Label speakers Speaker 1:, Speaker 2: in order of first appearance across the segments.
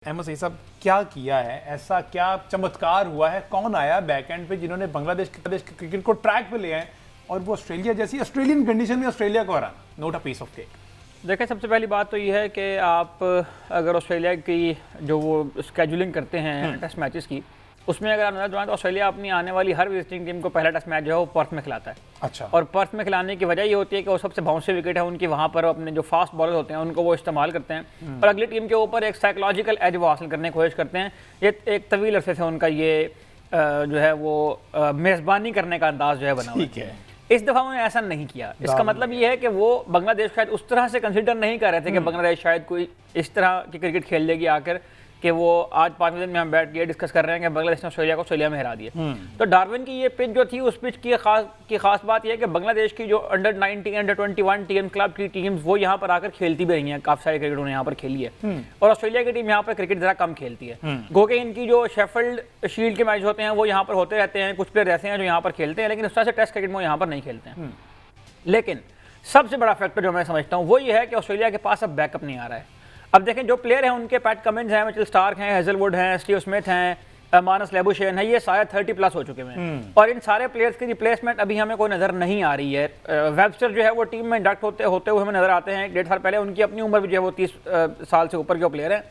Speaker 1: अहमद सईद साहब क्या किया है, ऐसा क्या चमत्कार हुआ है, कौन आया बैकएंड पे जिन्होंने बांग्लादेश के क्रिकेट को ट्रैक पे ले आए और वो ऑस्ट्रेलिया जैसी ऑस्ट्रेलियन कंडीशन में ऑस्ट्रेलिया को हराना, not a piece of cake.
Speaker 2: देखें, सबसे पहली बात तो ये है कि आप अगर ऑस्ट्रेलिया की जो वो स्केजुलिंग करते हैं टेस्ट मैचेस की, उसमें अगर आप नजर डालें तो ऑस्ट्रेलिया अपनी आने वाली हर विजिटिंग टीम को पहला टेस्ट मैच जो है वो पर्थ में खिलाता है।
Speaker 1: अच्छा।
Speaker 2: और पर्थ में खिलाने की वजह ये होती है कि वो सबसे बाउंसी विकेट है उनकी, वहाँ पर अपने जो फास्ट बॉलर होते हैं उनको वो इस्तेमाल करते हैं और अगली टीम के ऊपर एक साइकोलॉजिकल एज वो हासिल करने की कोशिश करते हैं। ये एक तवील अरसे से उनका ये जो है वो मेज़बानी करने का अंदाज जो है बना हुआ है। इस दफ़ा उन्होंने ऐसा नहीं किया। इसका मतलब ये है कि वो बांग्लादेश शायद उस तरह से कंसिडर नहीं कर रहे थे कि बांग्लादेश शायद कोई इस तरह की क्रिकेट खेल लेगी आकर कि वो आज 5वें दिन में हम बैठ के डिस्कस कर रहे हैं कि बांग्लादेश ने ऑस्ट्रेलिया को ऑस्ट्रेलिया में हरा दिया। तो डार्विन की ये पिच जो थी, उस पिच की खास बात यह है कि बांग्लादेश की जो अंडर 19 अंडर 21 टीम क्लब की टीम्स वो यहाँ पर आकर खेलती भी रही हैं, काफी सारी क्रिकेट उन्होंने यहाँ पर खेली है और ऑस्ट्रेलिया की टीम यहाँ पर क्रिकेट जरा कम खेलती है। गो के इनकी जो शेफील्ड शील्ड के मैच होते हैं वो यहाँ पर होते रहते हैं, कुछ प्लेयर ऐसे हैं जो यहाँ पर खेलते हैं, लेकिन उस तरह से टेस्ट क्रिकेट में यहाँ पर नहीं खेलते हैं। लेकिन सबसे बड़ा फैक्टर जो मैं समझता हूँ वो ये है कि ऑस्ट्रेलिया के पास अब बैकअप नहीं आ रहा है। अब देखें, जो प्लेयर हैं उनके पैट कमिंस हैं, मिचेल स्टार्क हैं, हेजलवुड हैं, स्टीव स्मिथ हैं, मानस लेबुशेन है, ये शायद 30+ हो चुके हैं और इन सारे प्लेयर्स की रिप्लेसमेंट अभी हमें कोई नज़र नहीं आ रही है। वेबस्टर जो है वो टीम में इंडक्ट होते हुए हमें नज़र आते हैं 1.5 साल पहले, उनकी अपनी उम्र भी जो है वो 30 साल से ऊपर के प्लेयर हैं।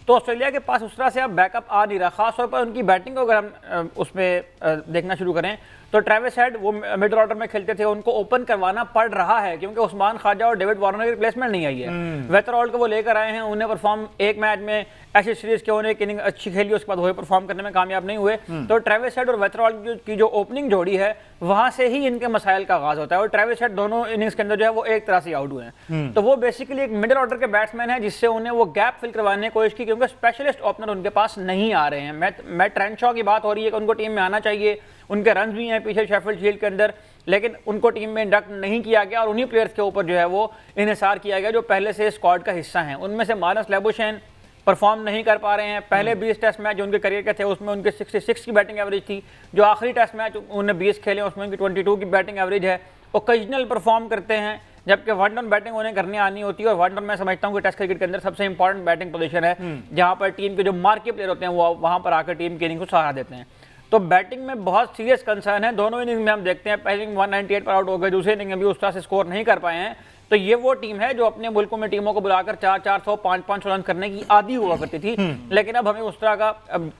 Speaker 2: तो ऑस्ट्रेलिया के पास उस तरह से अब बैकअप आ नहीं रहा, खासतौर पर उनकी बैटिंग को अगर हम उसमें देखना शुरू करें तो ट्रेविस हेड वो मिडल ऑर्डर में खेलते थे, उनको ओपन करवाना पड़ रहा है क्योंकि उस्मान ख्वाजा और डेविड वार्नर की रिप्लेसमेंट नहीं आई है। वेथरऑल्ड को वो लेकर आए हैं, उन्हें परफॉर्म एक मैच में ऐसी सीरीज के उन्हें एक इनिंग अच्छी खेली, उसके बाद वही परफॉर्म करने में कामयाब नहीं हुए। तो ट्रेविस हेड और वेथरऑल्ड की जो ओपनिंग जोड़ी है वहां से ही इनके मसाइल का आगाज होता है और ट्रेविस हेड दोनों इनिंग्स के अंदर जो है वो एक तरह से आउट हुए हैं। तो वो बेसिकली एक मिडिल ऑर्डर के बैट्समैन है जिससे उन्हें वो गैप फिल करवाने की कोशिश की क्योंकि स्पेशलिस्ट ओपनर उनके पास नहीं आ रहे हैं। मैट ट्रेंशॉ की बात हो रही है कि उनको टीम में आना चाहिए, उनके रन भी हैं पीछे शेफील्ड शील्ड के अंदर, लेकिन उनको टीम में इंडक्ट नहीं किया गया और उन्हीं प्लेयर्स के ऊपर जो है वो इन्हिसार किया गया जो पहले से स्क्वाड का हिस्सा हैं। उनमें से मानस लेबुशेन परफॉर्म नहीं कर पा रहे हैं। पहले 20 टेस्ट मैच जो उनके करियर के थे उसमें उनके 66 की बैटिंग एवरेज थी, जो आखिरी टेस्ट मैच उन्होंने 20 खेले उसमें उनकी 22 की बैटिंग एवरेज है। ओकेजनल परफॉर्म करते हैं जबकि वन डाउन बैटिंग उन्हें करनी आनी होती है और वन डाउन मैं समझता हूँ कि टेस्ट क्रिकेट के अंदर सबसे इंपॉर्टेंट बैटिंग पोजीशन है जहाँ पर टीम के जो मार्की प्लेयर होते हैं वो वहाँ पर आकर टीम की इनिंग को सहारा देते हैं। तो बैटिंग में बहुत सीरियस कंसर्न है। दोनों इनिंग में हम देखते हैं पहली इनिंग 198 पर आउट हो गए, दूसरी इनिंग में भी उस तरह से स्कोर नहीं कर पाए हैं। तो ये वो टीम है जो अपने मुल्कों में टीमों को बुलाकर 400 500 रन करने की आदी हुआ करती थी, लेकिन अब हमें उस तरह का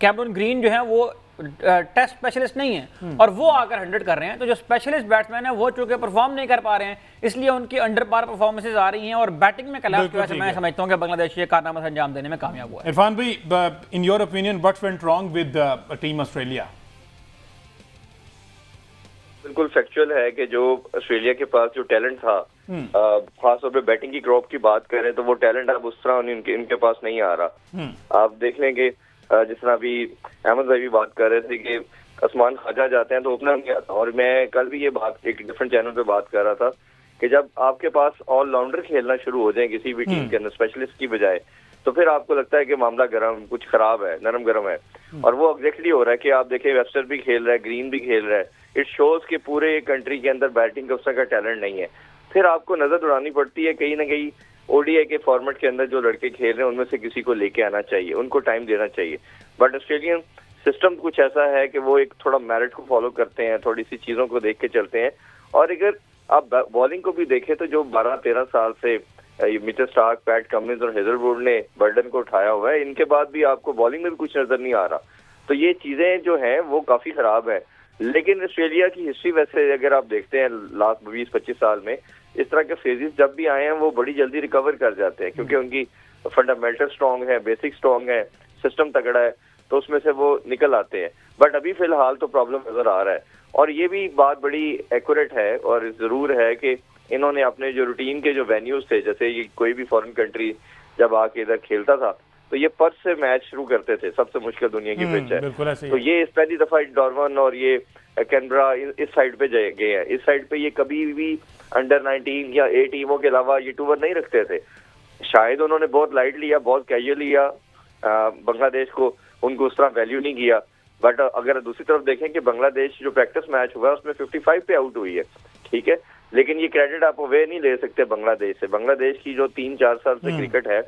Speaker 2: कैमरून ग्रीन जो है वो टेस्ट स्पेशलिस्ट नहीं है और वो आकर 100 कर रहे हैं। तो जो स्पेशलिस्ट बैट्समैन है वो चूंकि परफॉर्म नहीं कर पा रहे हैं इसलिए उनकी अंडर पार परफॉर्मेंसेज आ रही हैं और बैटिंग में कलास की वजह से मैं समझता हूं कि बांग्लादेश ये कारनामा अंजाम देने में कामयाब हुआ है।
Speaker 1: इरफान भाई, in your opinion what went wrong with team Australia?
Speaker 3: बिल्कुल फैक्चुअल है कि जो ऑस्ट्रेलिया के पास जो टैलेंट था, खासतौर पे बैटिंग की क्रॉप की बात करें तो वो टैलेंट अब उस तरह इनके पास नहीं आ रहा। आप देख लेंगे जिस तरह अभी अहमद भाई भी बात कर रहे थे कि उस्मान ख्वाजा जाते हैं तो ओपनर नहीं आता, और मैं कल भी ये बात एक डिफरेंट चैनल पे बात कर रहा था कि जब आपके पास ऑलराउंडर खेलना शुरू हो जाए किसी भी टीम के अंदर स्पेशलिस्ट की बजाय, तो फिर आपको लगता है कि मामला गर्म, कुछ खराब है, नरम गरम है। और वो एग्जैक्टली हो रहा है कि आप देखें वेबस्टर भी खेल रहा है, ग्रीन भी खेल रहा है। इट शोज कि पूरे कंट्री के अंदर बैटिंग का उस तरह का टैलेंट नहीं है। फिर आपको नजर दौड़ानी पड़ती है कहीं ना कहीं ओडीआई के फॉर्मेट के अंदर जो लड़के खेल रहे हैं उनमें से किसी को लेके आना चाहिए, उनको टाइम देना चाहिए। बट ऑस्ट्रेलियन सिस्टम कुछ ऐसा है कि वो एक थोड़ा मेरिट को फॉलो करते हैं, थोड़ी सी चीजों को देख के चलते हैं। और अगर आप बॉलिंग को भी देखें तो जो 12-13 साल से मिचेल स्टार्क, पैट कमिंस और हेजलवुड ने बर्डन को उठाया हुआ है, इनके बाद भी आपको बॉलिंग में भी कुछ नजर नहीं आ रहा। तो ये चीजें जो हैं वो काफी खराब है। लेकिन ऑस्ट्रेलिया की हिस्ट्री वैसे अगर आप देखते हैं लास्ट 20-25 साल में इस तरह के फेजेस जब भी आए हैं वो बड़ी जल्दी रिकवर कर जाते हैं क्योंकि उनकी फंडामेंटल स्ट्रांग है, बेसिक स्ट्रांग है, सिस्टम तगड़ा है, तो उसमें से वो निकल आते हैं। बट अभी फिलहाल तो प्रॉब्लम नजर आ रहा है और ये भी बात बड़ी एक्यूरेट है और जरूर है कि इन्होंने अपने जो रूटीन के जो वेन्यूज थे, जैसे ये कोई भी फॉरेन कंट्री जब आके इधर खेलता था तो ये पर्थ से मैच शुरू करते थे, सबसे मुश्किल दुनिया की पिच है। तो ये इस पहली दफा डार्विन और ये कैनबरा इस साइड पे गए हैं। इस साइड पे ये कभी भी अंडर 19 या 8 टीमों के अलावा ये टूर नहीं रखते थे। शायद उन्होंने बहुत लाइट लिया, बहुत कैजुअल लिया बांग्लादेश को, उनको उस तरह वैल्यू नहीं किया। बट अगर दूसरी तरफ देखें कि बांग्लादेश जो प्रैक्टिस मैच हुआ उसमें 55 पे आउट हुई है, ठीक है, लेकिन ये क्रेडिट आप वे नहीं ले सकते बांग्लादेश से। बांग्लादेश की जो 3-4 साल से क्रिकेट है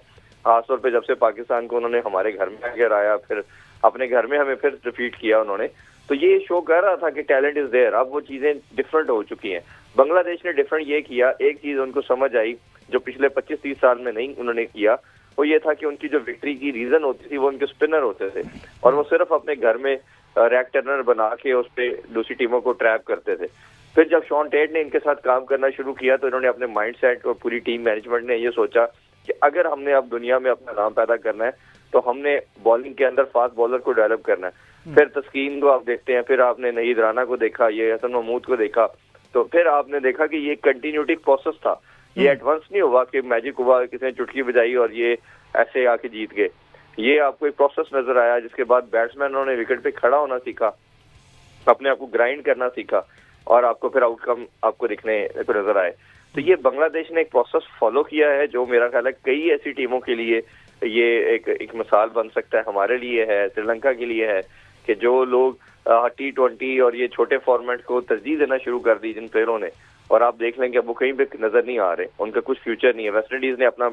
Speaker 3: खासतौर पे जब से पाकिस्तान को उन्होंने हमारे घर में आगे आया, फिर अपने घर में हमें फिर डिफीट किया उन्होंने, तो ये शो कर रहा था कि टैलेंट इज देयर। अब वो चीजें डिफरेंट हो चुकी हैं। बांग्लादेश ने डिफरेंट ये किया, एक चीज उनको समझ आई जो पिछले 25-30 साल में नहीं उन्होंने किया, वो ये था कि उनकी जो विक्ट्री की रीजन होती थी वो उनके स्पिनर होते थे, और वो सिर्फ अपने घर में रैक टर्नर बना के उस पे दूसरी टीमों को ट्रैप करते थे। फिर जब शॉन टेट ने इनके साथ काम करना शुरू किया तो इन्होंने अपने माइंडसेट और पूरी टीम मैनेजमेंट ने ये सोचा कि अगर हमने अब दुनिया में अपना नाम पैदा करना है तो हमने बॉलिंग के अंदर फास्ट बॉलर को डेवलप करना है। फिर तस्कीन को आप देखते हैं, फिर आपने नईद राना को देखा, ये हसन महमूद को देखा, तो फिर आपने देखा कि ये कंटिन्यूटी प्रोसेस था, ये एडवांस नहीं हुआ कि मैजिक हुआ, किसी ने चुटकी बजाई और ये ऐसे आके जीत गए। ये आपको एक प्रोसेस नजर आया, जिसके बाद बैट्समैनों ने विकेट पे खड़ा होना सीखा, अपने आप को ग्राइंड करना सीखा, और आपको फिर आउटकम आपको दिखने को नजर आए। तो ये बांग्लादेश ने एक प्रोसेस फॉलो किया है जो मेरा ख्याल है कई ऐसी टीमों के लिए ये एक मिसाल बन सकता है, हमारे लिए है, श्रीलंका के लिए है, कि जो लोग T20 और ये छोटे फॉर्मेट को तरजीह देना शुरू कर दी जिन प्लेयरों ने, और आप देख लेंगे अब वो कहीं पे नजर नहीं आ रहे, उनका कुछ फ्यूचर नहीं है। वेस्ट इंडीज ने अपना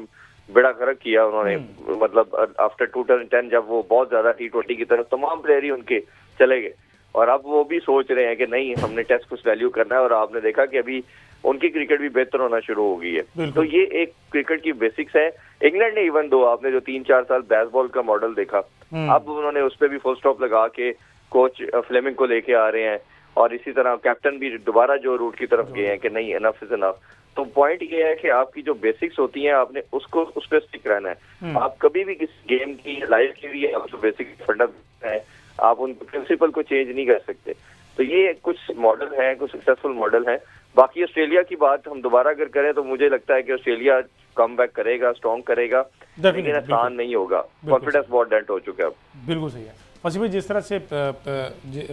Speaker 3: बेड़ा गर्क किया उन्होंने, मतलब आफ्टर 2010 जब वो बहुत ज्यादा T20 की तरफ तमाम प्लेयर ही उनके चले गए, और अब वो भी सोच रहे हैं कि नहीं हमने टेस्ट कुछ वैल्यू करना है, और आपने देखा कि अभी उनकी क्रिकेट भी बेहतर होना शुरू हो गई है। तो ये एक क्रिकेट की बेसिक्स है। इंग्लैंड ने इवन दो आपने जो 3-4 साल बेसबॉल का मॉडल देखा, अब उन्होंने उस पर भी फुल स्टॉप लगा के कोच फ्लेमिंग को लेके आ रहे हैं, और इसी तरह कैप्टन भी दोबारा जो रूट की तरफ गए हैं कि नहीं इनफ इज इनफ। तो पॉइंट ये है कि आपकी जो बेसिक्स होती हैं आपने उसको उस पर स्टिक रहना है। आप कभी भी किसी गेम की लाइफ के लिए आप जो बेसिक फंडा है आप उन प्रिंसिपल को चेंज नहीं कर सकते। तो ये कुछ मॉडल है, कुछ सक्सेसफुल मॉडल है। बाकी ऑस्ट्रेलिया की बात हम दोबारा अगर करें तो मुझे लगता है कि ऑस्ट्रेलिया कम बैक करेगा, स्ट्रॉन्ग करेगा, लेकिन आसान नहीं होगा। कॉन्फिडेंस बहुत डेंट हो चुका है।
Speaker 1: बिल्कुल सही है। वसीम भाई जिस तरह से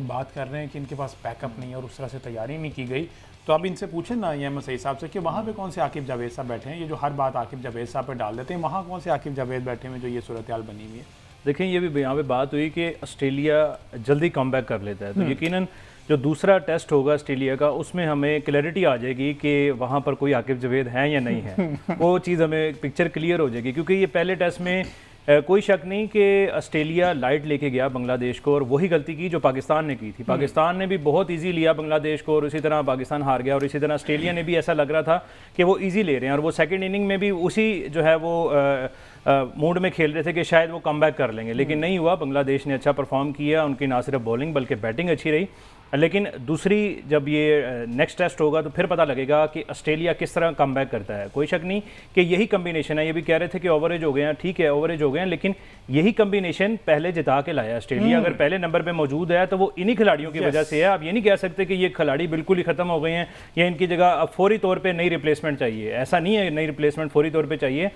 Speaker 1: बात कर रहे हैं कि इनके पास बैकअप नहीं है और उस तरह से तैयारी नहीं की गई, तो आप इनसे पूछें ना ये सही साहब से कि वहाँ पे कौन से आकिब जावेद साहब बैठे हैं, ये जो हर बात आकिब जावेद साहब पे डाल देते हैं, वहाँ कौन से आकिब जावेद बैठे हैं जो ये सूरत हाल बनी हुई है।
Speaker 4: देखें ये भी यहाँ पे बात हुई कि ऑस्ट्रेलिया जल्दी कमबैक कर लेता है, तो यकीनन जो दूसरा टेस्ट होगा ऑस्ट्रेलिया का उसमें हमें क्लैरिटी आ जाएगी कि वहाँ पर कोई आकिब जावेद हैं या नहीं है। वो चीज़ हमें पिक्चर क्लियर हो जाएगी, क्योंकि ये पहले टेस्ट में कोई शक नहीं कि ऑस्ट्रेलिया लाइट लेके गया बांग्लादेश को, और वही गलती की जो पाकिस्तान ने की थी। पाकिस्तान ने भी बहुत इजी लिया बांग्लादेश को, और इसी तरह पाकिस्तान हार गया, और इसी तरह ऑस्ट्रेलिया ने भी ऐसा लग रहा था कि वो इजी ले रहे हैं, और वो सेकंड इनिंग में भी उसी जो है वो मूड में खेल रहे थे कि शायद वो कमबैक कर लेंगे, लेकिन नहीं हुआ। बांग्लादेश ने अच्छा परफॉर्म किया, उनकी ना सिर्फ बॉलिंग बल्कि बैटिंग अच्छी रही। लेकिन दूसरी जब ये नेक्स्ट टेस्ट होगा तो फिर पता लगेगा कि ऑस्ट्रेलिया किस तरह कमबैक करता है। कोई शक नहीं कि यही कम्बिनेशन है। ये भी कह रहे थे कि ओवरेज हो गए हैं, ठीक है ओवरेज हो गए हैं, लेकिन यही कम्बिनेशन पहले जिता के लाया ऑस्ट्रेलिया। अगर पहले नंबर पे मौजूद है तो वो इन्हीं खिलाड़ियों की वजह से है। आप ये नहीं कह सकते कि ये खिलाड़ी बिल्कुल ही खत्म हो गए हैं या इनकी जगह अब फौरी तौर पर नई रिप्लेसमेंट चाहिए, ऐसा नहीं है। नई रिप्लेसमेंट फौरी तौर पर चाहिए,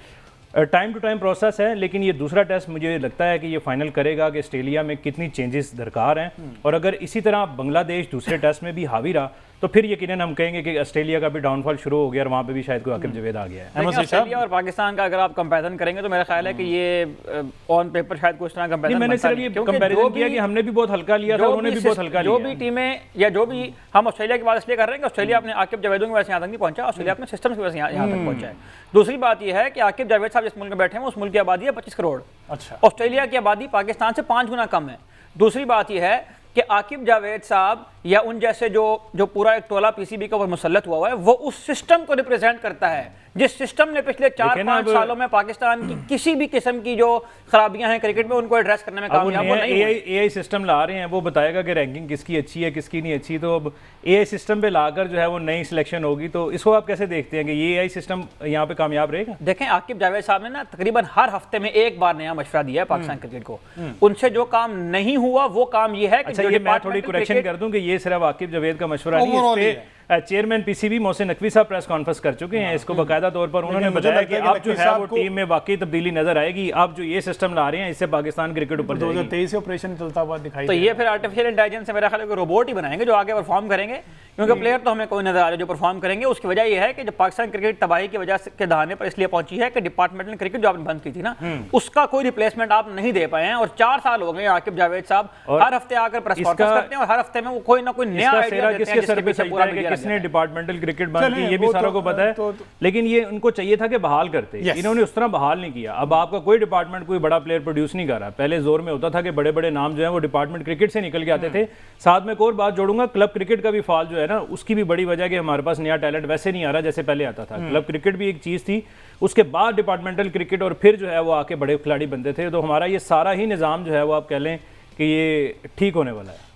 Speaker 4: टाइम टू टाइम प्रोसेस है। लेकिन ये दूसरा टेस्ट मुझे लगता है कि ये फाइनल करेगा कि ऑस्ट्रेलिया में कितनी चेंजेस दरकार हैं, और अगर इसी तरह बांग्लादेश दूसरे टेस्ट में भी हावी रहा तो फिर यकीनन हम कहेंगे कि ऑस्ट्रेलिया का भी डाउनफॉल शुरू हो गया और वहाँ पे भी शायद कोई आकिब जावेद आ गया है।
Speaker 2: ऑस्ट्रेलिया और पाकिस्तान का अगर आप कंपैरिजन करेंगे तो मेरा ख्याल है कि ये ऑन पेपर शायद कुछ तरह कंपैरिजन
Speaker 4: मैंने सिर्फ ये कंपैरिजन किया कि हमने भी बहुत हल्का लिया था, उन्होंने भी बहुत हल्का लिया।
Speaker 2: जो भी टीमें या जो भी हम ऑस्ट्रेलिया की बात इसलिए कर रहे हैं कि ऑस्ट्रेलिया अपने आकिब जावेदों की वजह से यहाँ तक नहीं पहुंचा, ऑस्ट्रेलिया अपने सिस्टम की वजह से यहाँ तक पहुंचा है। दूसरी बात यह है कि आकिब जावेद साहब जिस मुल्क में बैठे हैं उस मुल्क की आबादी है 25 करोड़।
Speaker 1: अच्छा,
Speaker 2: ऑस्ट्रेलिया की आबादी पाकिस्तान से 5 गुना कम है। दूसरी बात यह है कि आकिब जावेद साहब या उन जैसे जो पूरा एक टोला पीसीबी का ऊपर मुसल्लत हुआ है वो उस सिस्टम को रिप्रेजेंट करता है जिस सिस्टम ने पिछले 4-5 सालों में पाकिस्तान की किसी भी किस्म की जो खराबियां हैं क्रिकेट में उनको एड्रेस करने में कामयाब नहीं हुए।
Speaker 4: एआई सिस्टम ला रहे हैं, वो बताएगा कि रैंकिंग किसकी अच्छी है किसकी नहीं अच्छी, तो अब एआई सिस्टम पे लाकर जो है वो नई सिलेक्शन होगी। तो इसको आप कैसे देखते हैं कि ये एआई सिस्टम यहाँ पे कामयाब रहेगा?
Speaker 2: देखें आकिब जावेद साहब ने ना तकरीबन हर हफ्ते में एक बार नया मशवरा दिया है पाकिस्तान क्रिकेट को। उनसे जो काम नहीं हुआ वो काम ये है कि
Speaker 4: अच्छा, ये मैं थोड़ी करेक्शन कर दूं कि ये सिर्फ आकिब जावेद का मशवरा नहीं, इस पे चेयरमैन पीसीबी मोहसिन नकवी साहब प्रेस कॉन्फ्रेंस कर चुके हैं। इसको बाकायदा तौर पर उन्होंने बताया कि अब जो है वो टीम में वाकई तब्दीली नजर आएगी। अब जो ये सिस्टम ला रहे हैं इससे पाकिस्तान क्रिकेट ऊपर
Speaker 1: 2023 से ऑपरेशन चलता हुआ दिखाई
Speaker 2: तो ये फिर आर्टिफिशियल इंटेलिजेंस से मेरा ख्याल है रोबोट ही बनाएंगे जो आगे परफॉर्म करेंगे, क्योंकि प्लेयर तो हमें कोई नजर आ रहा है जो परफॉर्म करेंगे। उसकी वजह यह है कि जो पाकिस्तान क्रिकेट तबाही की वजह के दहाने पर इसलिए पहुंची है कि डिपार्टमेंटल क्रिकेट जो आपने बंद की थी ना उसका कोई रिप्लेसमेंट आप नहीं दे पाए हैं। और 4 साल हो गए आकिब जावेद साहब हर हफ्ते आकर प्रेस कॉन्फ्रेंस करते हैं और हर हफ्ते में वो कोई ना कोई नया आइडिया देते हैं जिसके पीछे पूरा मीडिया
Speaker 4: किसने डिपार्टमेंटल क्रिकेट बंद
Speaker 1: चलें,
Speaker 4: की, ये भी
Speaker 1: वो
Speaker 4: सारों
Speaker 1: तो-
Speaker 4: को पता है।
Speaker 1: तो-
Speaker 4: लेकिन ये उनको चाहिए था कि बहाल करते,
Speaker 1: Yes.
Speaker 4: इन्होंने उस तरह बहाल नहीं किया। अब आपका कोई डिपार्टमेंट कोई बड़ा प्लेयर प्रोड्यूस नहीं कर रहा। पहले जोर में होता था कि बड़े बड़े नाम जो है वो डिपार्टमेंट क्रिकेट से निकल के आते थे। साथ में एक और बात जोड़ूंगा, क्लब क्रिकेट का भी फॉल जो है ना, उसकी भी बड़ी वजह कि हमारे पास नया टैलेंट वैसे नहीं आ रहा जैसे पहले आता था। क्लब क्रिकेट भी एक चीज़ थी, उसके बाद डिपार्टमेंटल क्रिकेट, और फिर जो है वो आके बड़े खिलाड़ी बनते थे। तो हमारा ये सारा ही निज़ाम जो है वो आप कह लें कि ये ठीक होने वाला है।